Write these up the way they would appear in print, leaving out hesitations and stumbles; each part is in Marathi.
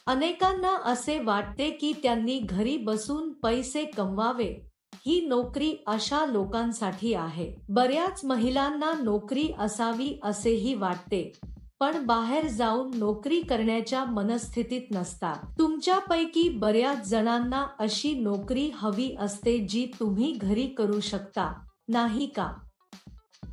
अनेकांना असे वाटते की त्यांनी घरी बसून पैसे कमवावे. ही नोकरी अशा लोकांसाठी आहे. बऱ्याच महिलांना नोकरी असावी असेही वाटते, पण बाहेर जाऊन नोकरी करण्याच्या मनस्थितीत नसतात. तुमच्यापैकी बऱ्याच जणांना अशी नोकरी हवी असते जी तुम्ही घरी करू शकता, नाही का?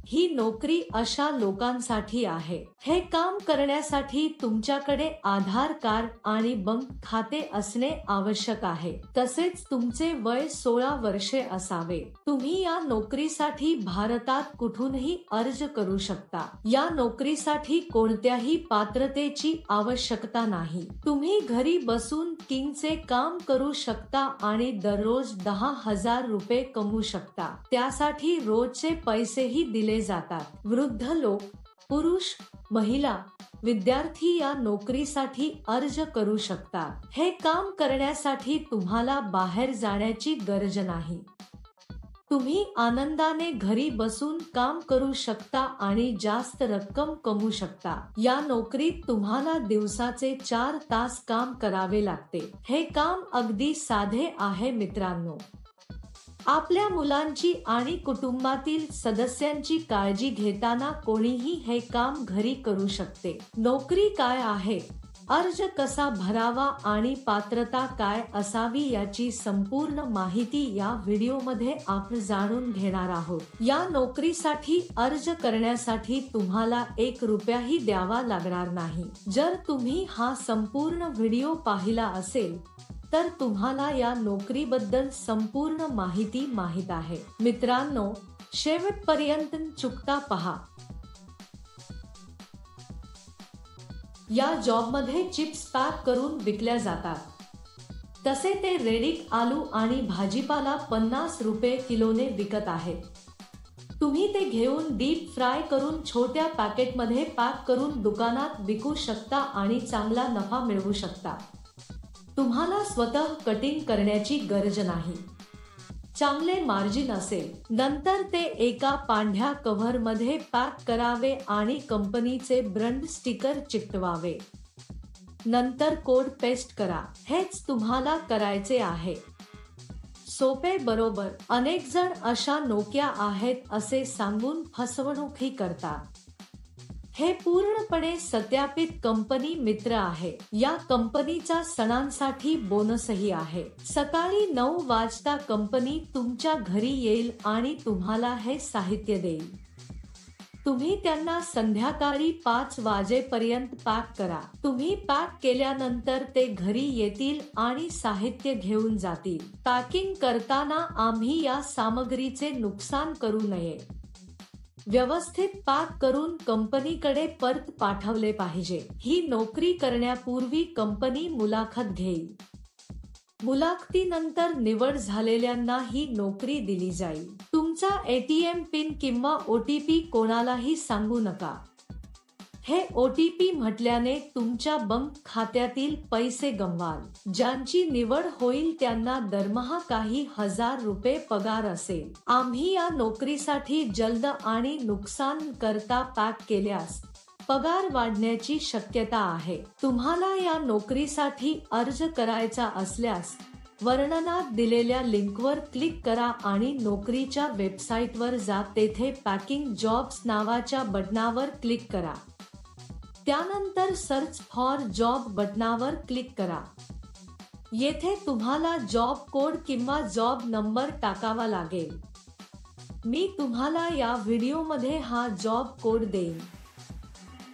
ही नोकरी अशा लोकांसाठी आहे. हे काम करण्यासाठी तुमच्याकडे आधार कार्ड आणि बँक खाते असणे आवश्यक आहे. तसेच तुमचे वय 16 वर्षे असावे. तुम्ही या नोकरीसाठी भारतात कुठूनही अर्ज करू शकता. या नोकरीसाठी कोणत्याही पात्रतेची आवश्यकता नाही. तुम्ही घरी बसून किंगचे काम करू शकता आणि दररोज 10,000 रुपये कमवू शकता. त्यासाठी रोजचे पैसेही दिले जातात. वृद्ध लोक, पुरुष, महिला, विद्यार्थी या नोकरीसाठी अर्ज करू शकतात. हे काम करण्यासाठी तुम्हाला बाहेर जाण्याची गरज नाही. तुम्ही आनंदाने घरी बसून काम करू शकता आणि जास्त रक्कम कमवू शकता. या नोकरीत तुम्हाला दिवसाचे 4 तास काम करावे लागते. हे काम अगदी साधे आहे मित्रांनो. आपल्या मुलांची आणि कुटुंबातील सदस्यांची काळजी घेताना कोणीही हे काम घरी करू शकते. नोकरी काय आहे, अर्ज कसा भरावा आणि पात्रता काय असावी याची संपूर्ण माहिती या व्हिडिओमध्ये आपण जाणून घेणार आहोत. या नोकरीसाठी अर्ज करण्यासाठी तुम्हाला 1 रुपयाही द्यावा लागणार नाही. जर तुम्ही हा संपूर्ण व्हिडिओ पाहिला असेल तर तुम्हाला या नोकरीबद्दल संपूर्ण माहिती माहित आहे. मित्रांनो, शेवटपर्यंत चुकता पहा. या जॉबमध्ये चिप्स पॅक करून विकल्या जातात. तसे ते रेडीक आलू आणि भाजीपाला 50 रुपये किलोने विकत आहेत. तुम्ही ते घेऊन डीप फ्राय करून छोट्या पॅकेटमध्ये पॅक करून दुकानात विकू शकता आणि चांगला नफा मिळवू शकता. तुम्हाला स्वतः कटिंग करण्याची गरज नाही. चांगले मार्जिन असेल. नंतर ते एका पांढऱ्या कव्हरमध्ये पॅक करावे आणि कंपनीचे ब्रँड स्टिकर चिकटवावे. नंतर कोड पेस्ट करा. हेच तुम्हाला करायचे आहे. सोपे बरोबर. अनेक जण अशा नोकऱ्या आहेत असे सांगून फसवणूकही करतात. हे पूर्णपणे सत्यापित कंपनी मित्र आहे. या कंपनीचा सणांसाठी बोनसही आहे. सकाळी 9 वाजता कंपनी तुमच्या घरी येईल आणि तुम्हाला हे साहित्य देईल. तुम्ही त्यांना संध्याकाळी 5 वाजेपर्यंत पॅक करा. तुम्ही पॅक केल्यानंतर ते घरी येतील आणि साहित्य घेऊन जातील. पॅकिंग करताना आम्ही या सामग्रीचे नुकसान करू नये. व्यवस्थित पॅक करून कंपनीकडे परत पाठवले पाहिजे. ही नोकरी करण्यापूर्वी कंपनी मुलाखत घेईल. मुलाखतीनंतर निवड झालेल्यांना ही नोकरी दिली जाईल. तुमचा ATM पिन किंवा OTP कोणालाही सांगू नका. हे OTP म्हटल्याने तुमच्या बँक खात्यातील पैसे गमवाल. ज्यांची निवड होईल त्यांना दरमहा काही हजार रुपये पगार असेल. आम्ही या नोकरीसाठी जलद आणि नुकसान करता पॅक केल्यास पगार वाढण्याची शक्यता आहे. तुम्हाला या नोकरीसाठी अर्ज करायचा असल्यास वर्णनात दिलेल्या लिंकवर क्लिक करा आणि नोकरीच्या वेबसाईटवर जा. तेथे पॅकिंग जॉब्स नावाच्या बटनावर क्लिक करा. त्यानंतर सर्च फॉर जॉब बटनावर क्लिक करा. येथे तुम्हाला जॉब कोड किंवा जॉब नंबर टाकावा लागेल. मी तुम्हाला या व्हिडिओमध्ये हा जॉब कोड देईन.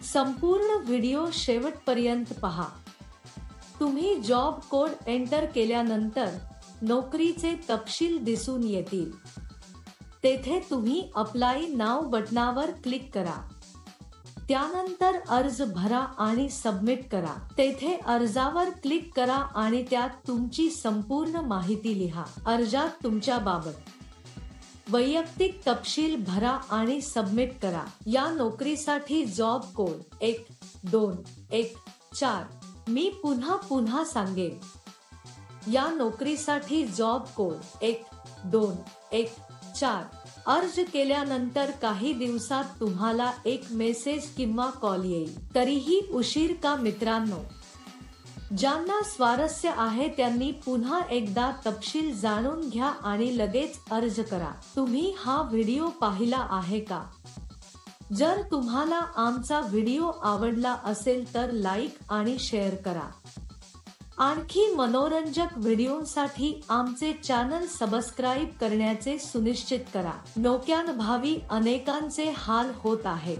संपूर्ण व्हिडिओ शेवटपर्यंत पहा. तुम्ही जॉब कोड एंटर केल्यानंतर नोकरीचे तपशील दिसून येतील. तेथे तुम्ही अप्लाय नाव बटनावर क्लिक करा. त्यानंतर अर्ज भरा आणि सबमिट करा. तेथे अर्जावर क्लिक करा आणि त्यात तुमची संपूर्ण माहिती लिहा. अर्जात तुमच्याबाबत वैयक्तिक तपशील भरा आणि सबमिट करा. या नोकरीसाठी जॉब कोड 1214. मी पुन्हा सांगेन. या नोकरीसाठी जॉब कोड 1214. अर्ज केल्यानंतर काही दिवसात तुम्हाला एक मेसेज किंवा कॉल येईल. तरीही उशीर का मित्रांनो? ज्यांना स्वारस्य आहे त्यांनी पुन्हा एकदा तपशील जाणून घ्या आणि लगेच अर्ज करा. तुम्ही हा व्हिडिओ पाहिला आहे का? जर तुम्हाला आमचा व्हिडिओ आवडला असेल तर लाईक आणि शेअर करा. आणखी मनोरंजक व्हिडिओसाठी आमचे चॅनल सबस्क्राईब करण्याचे सुनिश्चित करा. नोक्याअभावी अनेकांचे हाल होत आहेत.